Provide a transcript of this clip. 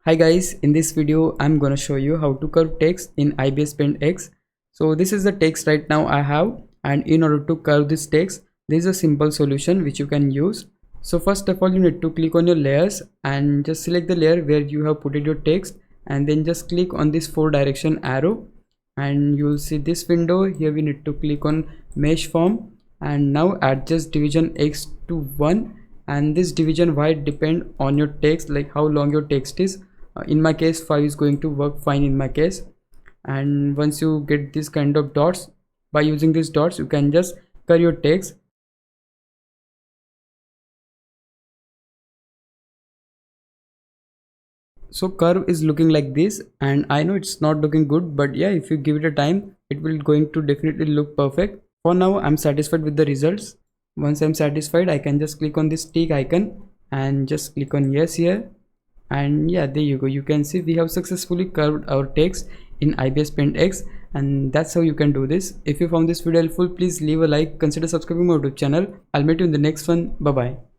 Hi guys, in this video I'm gonna show you how to curve text in ibisPaint X. So this is the text right now I have, and in order to curve this text there is a simple solution which you can use. So first of all you need to click on your layers and just select the layer where you have put in your text, and then just click on this 4-direction arrow and you will see this window. Here we need to click on mesh form and now adjust division X to 1, and this division y depend on your text, like how long your text is. In my case 5 is going to work fine in my case. And once you get this kind of dots, by using these dots you can just curve your text. So curve is looking like this, and I know it's not looking good, but yeah, if you give it a time it will going to definitely look perfect. For now I'm satisfied with the results. Once I'm satisfied I can just click on this tick icon and just click on yes here, and yeah, there you go. You can see we have successfully curved our text in ibisPaint X, and that's how you can do this. If you found this video helpful, please leave a like, consider subscribing my YouTube channel. I'll meet you in the next one. Bye bye.